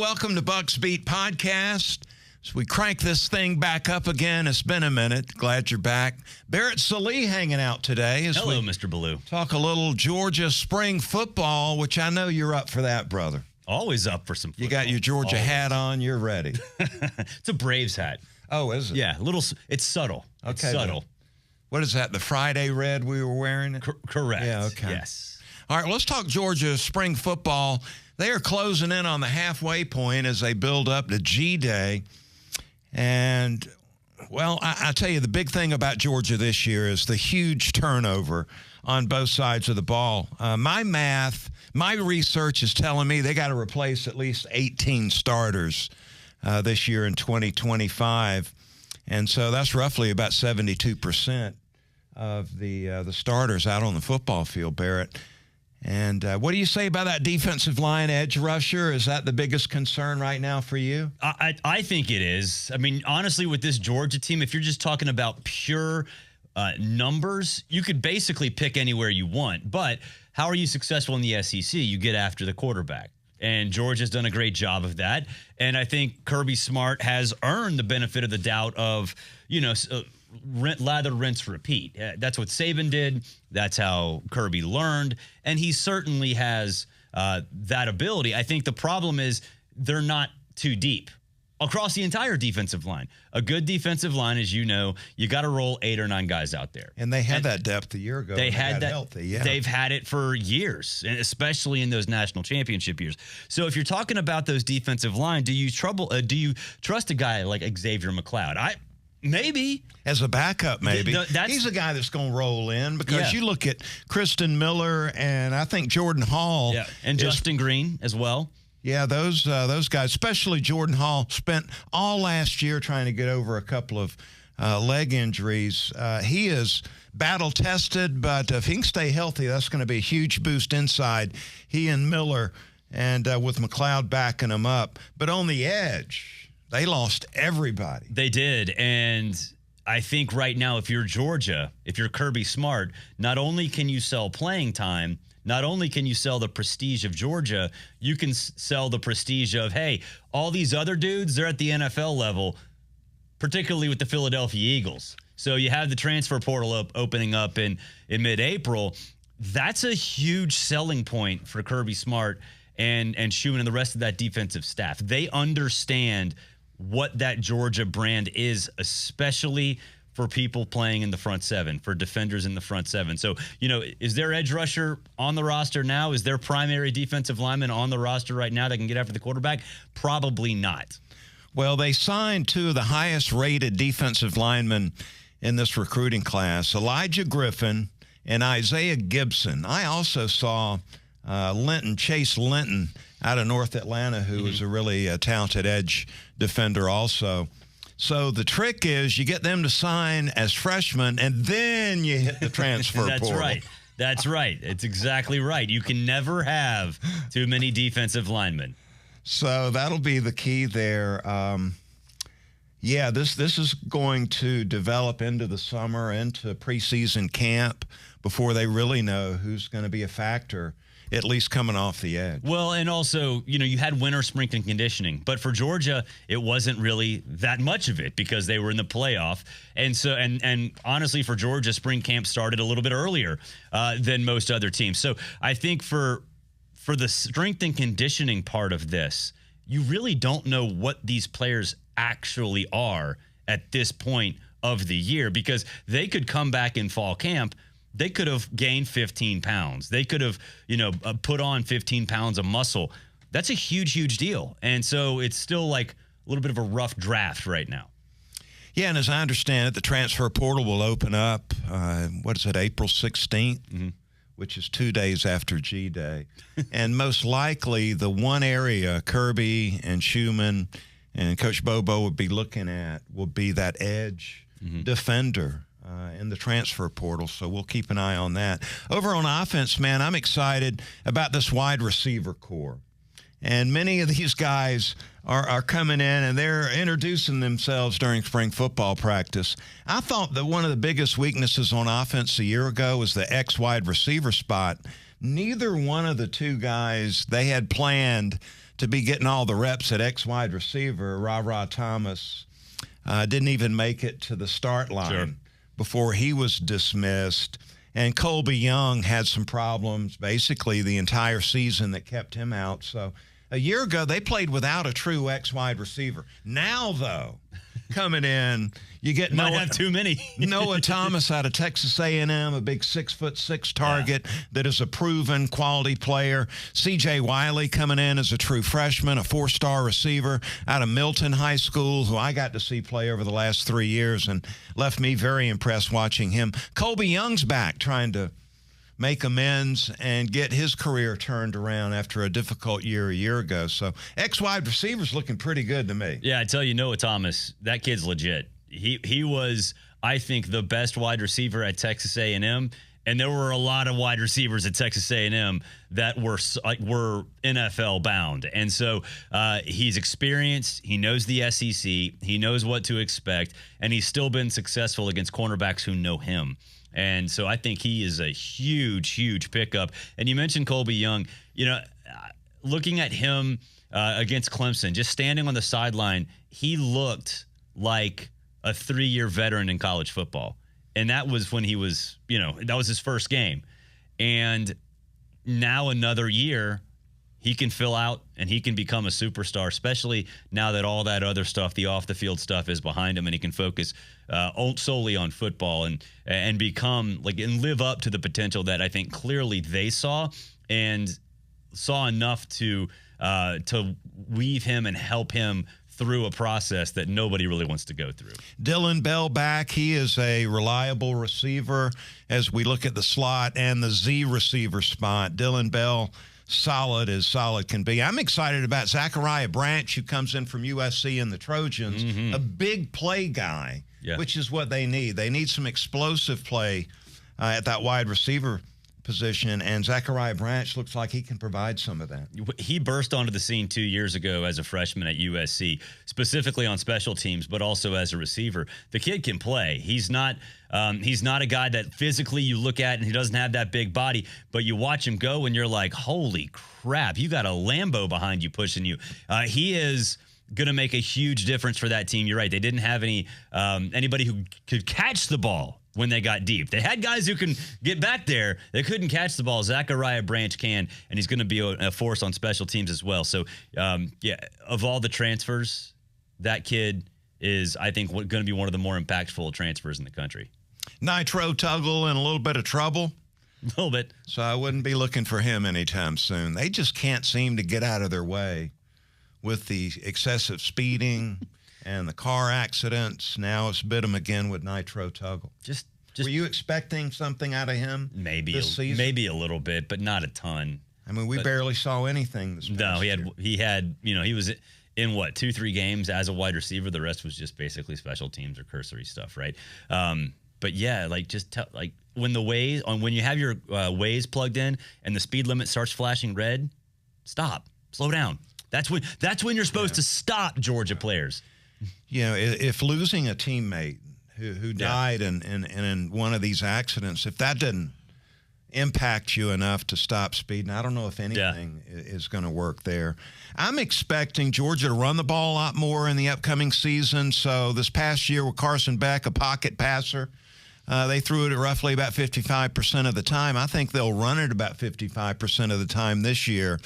welcome to Bucks Beat Podcast. As we crank this thing back up again, it's been a minute. Glad you're back. Barrett Sallee hanging out today. Hello, Mr. Ballou. Talk a little Georgia spring football, which I know you're up for that, brother. Always up for some football. You got your Georgia hat on. You're ready. It's a Braves hat. Oh, is it? Yeah, it's subtle. Okay. It's subtle. Then. What is that, the Friday red we were wearing? Correct. Yeah, okay. Yes. All right, let's talk Georgia spring football. They are closing in on the halfway point as they build up to G-Day. And, well, I tell you, the big thing about Georgia this year is the huge turnover on both sides of the ball. My research is telling me they got to replace at least 18 starters this year in 2025. And so that's roughly about 72% of the starters out on the football field, Barrett. And what do you say about that defensive line edge rusher? Is that the biggest concern right now for you? I think it is. I mean, honestly, with this Georgia team, if you're just talking about pure numbers, you could basically pick anywhere you want. But how are you successful in the SEC? You get after the quarterback. And Georgia's done a great job of that. And I think Kirby Smart has earned the benefit of the doubt of, lather, rinse, repeat. That's what Saban did. That's how Kirby learned. And he certainly has that ability. I think the problem is they're not too deep across the entire defensive line. A good defensive line, as you know, you got to roll 8 or 9 guys out there. And they had that depth a year ago. They had that healthy. Yeah. They've had it for years, and especially in those national championship years. So if you're talking about those defensive line, do you trust a guy like Xavier McLeod? Maybe. As a backup, maybe. He's a guy that's going to roll in because you look at Kristen Miller and I think Jordan Hall. Yeah, and Justin Green as well. Yeah, those guys, especially Jordan Hall, spent all last year trying to get over a couple of leg injuries. He is battle-tested, but if he can stay healthy, that's going to be a huge boost inside. He and Miller, and with McLeod backing him up. But on the edge, they lost everybody. They did, and I think right now, if you're Georgia, if you're Kirby Smart, not only can you sell playing time, not only can you sell the prestige of Georgia, you can sell the prestige of, hey, all these other dudes, they're at the NFL level, particularly with the Philadelphia Eagles. So you have the transfer portal opening up in mid-April. That's a huge selling point for Kirby Smart and Schumann and the rest of that defensive staff. They understand what that Georgia brand is, especially for people playing in the front seven, for defenders in the front seven. So, is their edge rusher on the roster now? Is their primary defensive lineman on the roster right now that can get after the quarterback? Probably not. Well, they signed 2 of the highest-rated defensive linemen in this recruiting class, Elijah Griffin and Isaiah Gibson. I also saw Chase Linton out of North Atlanta, who is a really talented edge defender also. So the trick is you get them to sign as freshmen, and then you hit the transfer That's portal. Right. That's right. It's exactly right. You can never have too many defensive linemen. So that'll be the key there. This is going to develop into the summer, into preseason camp before they really know who's going to be a factor, at least coming off the edge. Well, and also, you had winter, spring, and conditioning. But for Georgia, it wasn't really that much of it because they were in the playoff. And so, and honestly, for Georgia, spring camp started a little bit earlier than most other teams. So I think for the strength and conditioning part of this, you really don't know what these players actually are at this point of the year because they could come back in fall camp. They could have gained 15 pounds. They could have, put on 15 pounds of muscle. That's a huge, huge deal. And so it's still like a little bit of a rough draft right now. Yeah, and as I understand it, the transfer portal will open up, April 16th, which is 2 days after G-Day. And most likely the one area Kirby and Schumann and Coach Bobo would be looking at will be that edge defender in the transfer portal, so we'll keep an eye on that. Over on offense, man, I'm excited about this wide receiver core. And many of these guys are coming in, and they're introducing themselves during spring football practice. I thought that one of the biggest weaknesses on offense a year ago was the X wide receiver spot. Neither one of the 2 guys they had planned to be getting all the reps at wide receiver. Ra Thomas didn't even make it to the start line before he was dismissed. And Colby Young had some problems basically the entire season that kept him out. So a year ago, they played without a true wide receiver. Now, though, coming in, you get Might have too many. Noah Thomas out of Texas A&M, a big 6'6" target that is a proven quality player. C.J. Wiley coming in as a true freshman, a 4-star receiver out of Milton High School, who I got to see play over the last 3 years and left me very impressed watching him. Colby Young's back trying to make amends and get his career turned around after a difficult year a year ago. So wide receivers looking pretty good to me. Yeah, I tell you, Noah Thomas, that kid's legit. He was, I think, the best wide receiver at Texas A&M, and there were a lot of wide receivers at Texas A&M that were NFL bound. And so he's experienced. He knows the SEC. He knows what to expect, and he's still been successful against cornerbacks who know him. And so I think he is a huge, huge pickup. And you mentioned Colby Young. You know, looking at him against Clemson, just standing on the sideline, he looked like a 3-year veteran in college football. And that was when he was, that was his first game. And now another year, he can fill out and he can become a superstar, especially now that all that other stuff, the off-the-field stuff, is behind him, and he can focus solely on football and become and live up to the potential that I think clearly they saw and saw enough to weave him and help him through a process that nobody really wants to go through. Dillon Bell back. He is a reliable receiver as we look at the slot and the Z receiver spot. Dillon Bell, solid as solid can be. I'm excited about Zachariah Branch, who comes in from USC and the Trojans, a big play guy, which is what they need. They need some explosive play at that wide receiver position, and Zachariah Branch looks like he can provide some of that. He burst onto the scene 2 years ago as a freshman at USC, specifically on special teams, but also as a receiver. The kid can play. He's not a guy that physically you look at and he doesn't have that big body, but you watch him go and you're like, holy crap, you got a Lambo behind you pushing you. He is going to make a huge difference for that team. You're right. They didn't have anybody who could catch the ball when they got deep. They had guys who can get back there. They couldn't catch the ball. Zachariah Branch can, and he's going to be a force on special teams as well. So, of all the transfers, that kid is, I think, going to be one of the more impactful transfers in the country. Nitro Tuggle in a little bit of trouble. A little bit. So I wouldn't be looking for him anytime soon. They just can't seem to get out of their way with the excessive speeding and the car accidents. Now it's bit him again with Nitro Tuggle. Just were you expecting something out of him this season? Maybe a little bit, but not a ton. I mean, we barely saw anything this past year. He was in 2-3 games as a wide receiver. The rest was just basically special teams or cursory stuff, right? But yeah, when you have your Waze plugged in and the speed limit starts flashing red, stop, slow down. That's when you're supposed to stop, Georgia players. If losing a teammate who died in one of these accidents, if that didn't impact you enough to stop speeding, I don't know if anything is going to work there. I'm expecting Georgia to run the ball a lot more in the upcoming season. So this past year with Carson Beck, a pocket passer, they threw it at roughly about 55% of the time. I think they'll run it about 55% of the time this year.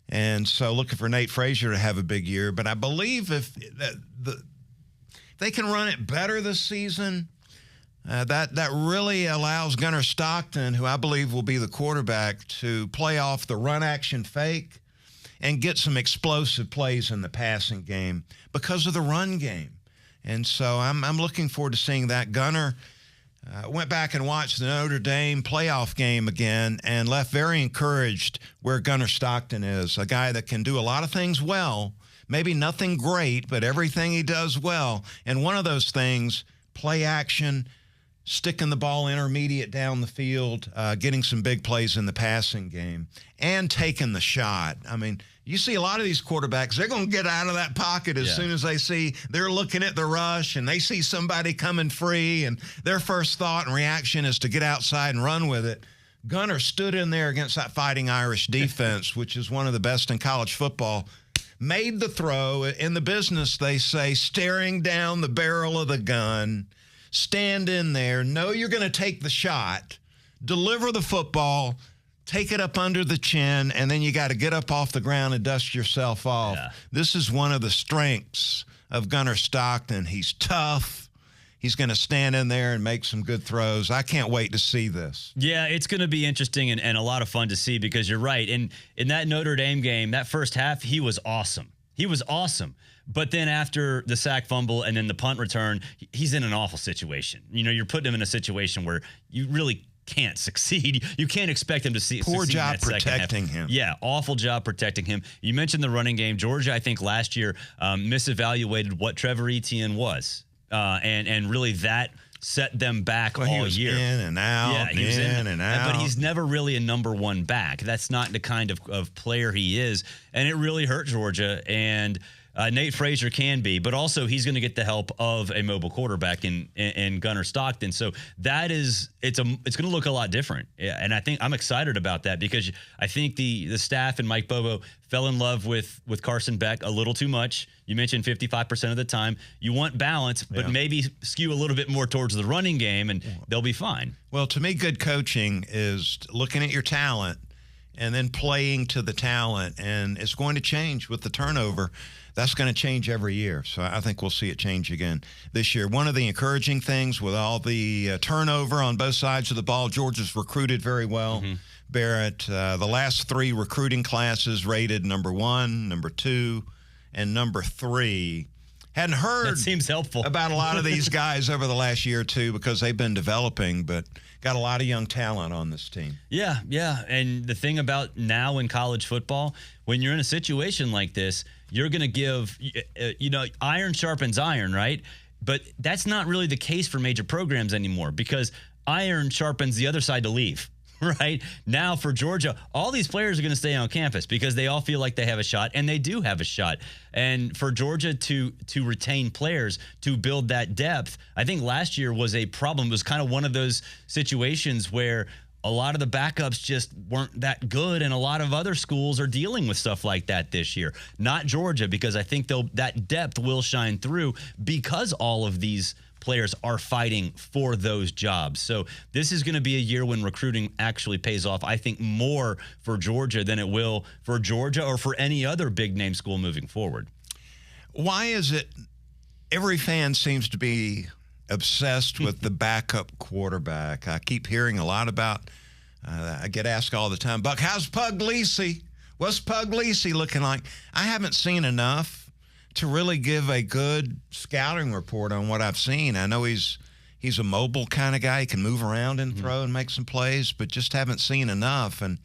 And so looking for Nate Frazier to have a big year. But I believe if they can run it better this season, that really allows Gunnar Stockton, who I believe will be the quarterback, to play off the run action fake and get some explosive plays in the passing game because of the run game. And so I'm looking forward to seeing that. Gunnar went back and watched the Notre Dame playoff game again and left very encouraged where Gunnar Stockton is, a guy that can do a lot of things well, maybe nothing great, but everything he does well. And one of those things, play action, sticking the ball intermediate down the field, getting some big plays in the passing game, and taking the shot. I mean, you see a lot of these quarterbacks, they're going to get out of that pocket as soon as they see they're looking at the rush and they see somebody coming free, and their first thought and reaction is to get outside and run with it. Gunnar stood in there against that Fighting Irish defense, which is one of the best in college football, made the throw. In the business, they say staring down the barrel of the gun, stand in there, know you're going to take the shot, deliver the football, take it up under the chin, and then you got to get up off the ground and dust yourself off. Yeah. This is one of the strengths of Gunnar Stockton. He's tough. He's going to stand in there and make some good throws. I can't wait to see this. Yeah, it's going to be interesting and a lot of fun to see because you're right. And in that Notre Dame game, that first half, he was awesome. He was awesome. But then after the sack fumble and then the punt return, he's in an awful situation. You know, you're putting him in a situation where you really can't succeed. You can't expect him to see. Poor job protecting him. Yeah, awful job protecting him. You mentioned the running game. Georgia, I think last year misevaluated what Trevor Etienne was. And really that set them back all he was year. In and out, yeah, he was in and out. But he's never really a number one back. That's not the kind of player he is. And it really hurt Georgia. And Nate Frazier can be, but also he's going to get the help of a mobile quarterback in Gunnar Stockton. So that is it's going to look a lot different. Yeah, and I think I'm excited about that because I think the staff and Mike Bobo fell in love with Carson Beck a little too much. You mentioned 55% of the time. You want balance, but maybe skew a little bit more towards the running game, and they'll be fine. Well, to me, good coaching is looking at your talent and then playing to the talent, and it's going to change with the turnover. That's going to change every year, so I think we'll see it change again this year. One of the encouraging things with all the turnover on both sides of the ball, Georgia's recruited very well. Mm-hmm. Barrett, the last 3 recruiting classes rated number 1, number 2, and number 3. Hadn't heard that seems helpful about a lot of these guys over the last year or two because they've been developing, but got a lot of young talent on this team. Yeah. And the thing about now in college football, when you're in a situation like this, you're going to give, iron sharpens iron, right? But that's not really the case for major programs anymore because iron sharpens the other side to leave. Right now for Georgia, all these players are going to stay on campus because they all feel like they have a shot, and they do have a shot. And for Georgia to retain players, to build that depth, I think last year was a problem. It was kind of one of those situations where a lot of the backups just weren't that good, and a lot of other schools are dealing with stuff like that this year. Not Georgia, because I think that depth will shine through because all of these players are fighting for those jobs. So this is going to be a year when recruiting actually pays off, I think, more for Georgia than it will for Georgia or for any other big-name school moving forward. Why is it every fan seems to be obsessed with the backup quarterback? I keep hearing a lot about, I get asked all the time, Buck, how's Puglisi? What's Puglisi looking like? I haven't seen enough to really give a good scouting report on what I've seen. I know he's a mobile kind of guy. He can move around and throw and make some plays, but just haven't seen enough. And,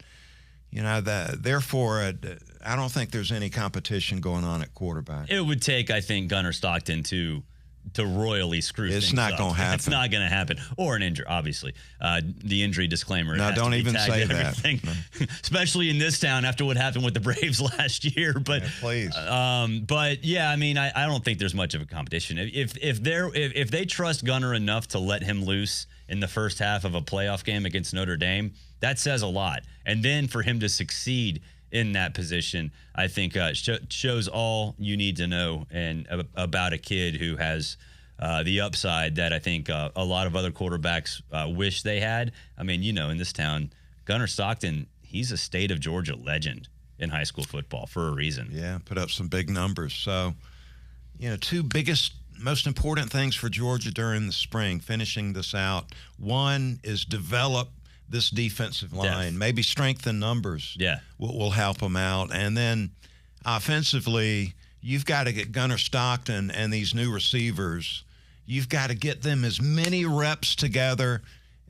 therefore, I don't think there's any competition going on at quarterback. It would take, I think, Gunnar Stockton to royally screw things up. It's not going to happen. It's not going to happen. Or an injury, obviously. The injury disclaimer. No, don't even say that. No. Especially in this town after what happened with the Braves last year. But please. But yeah, I mean, I don't think there's much of a competition. If they trust Gunnar enough to let him loose in the first half of a playoff game against Notre Dame, that says a lot. And then for him to succeed in that position, I think shows all you need to know and about a kid who has the upside that I think a lot of other quarterbacks wish they had. I mean, in this town, Gunnar Stockton, he's a state of Georgia legend in high school football for a reason. Yeah, put up some big numbers. So, 2 biggest, most important things for Georgia during the spring, finishing this out. One is develop this defensive line, maybe strengthen numbers. Yeah, will help them out. And then offensively, you've got to get Gunnar Stockton and these new receivers. You've got to get them as many reps together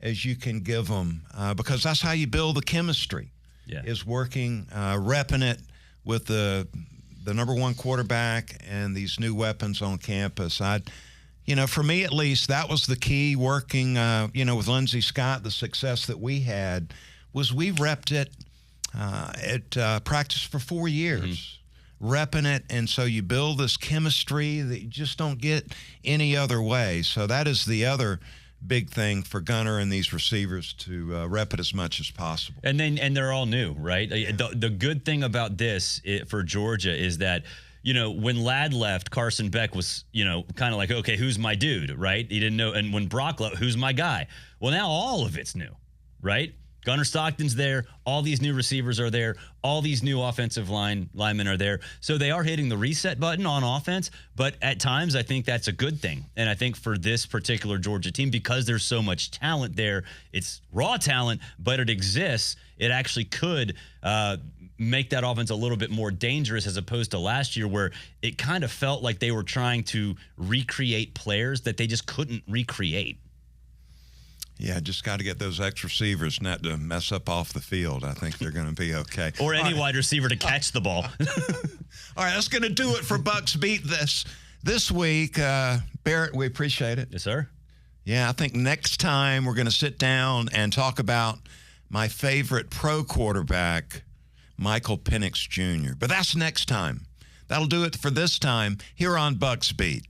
as you can give them because that's how you build the chemistry. Yeah, is working, repping it with the number 1 quarterback and these new weapons on campus. For me at least, that was the key working, with Lindsey Scott. The success that we had was we repped it at practice for 4 years, repping it. And so you build this chemistry that you just don't get any other way. So that is the other big thing for Gunner and these receivers to rep it as much as possible. And they're all new, right? The good thing about this for Georgia is that, when Ladd left, Carson Beck was, kind of like, okay, who's my dude, right? He didn't know. And when Brock left, who's my guy? Well, now all of it's new, right? Gunnar Stockton's there. All these new receivers are there. All these new offensive linemen are there. So they are hitting the reset button on offense. But at times, I think that's a good thing. And I think for this particular Georgia team, because there's so much talent there, it's raw talent, but it exists. It actually could make that offense a little bit more dangerous as opposed to last year where it kind of felt like they were trying to recreate players that they just couldn't recreate. Yeah, just got to get those X receivers not to mess up off the field. I think they're going to be okay. Or any wide receiver to catch the ball. All right, that's going to do it for Bucks Beat this week. Barrett, we appreciate it. Yes, sir. Yeah, I think next time we're going to sit down and talk about my favorite pro quarterback, Michael Penix Jr. But that's next time. That'll do it for this time here on Bucks Beat.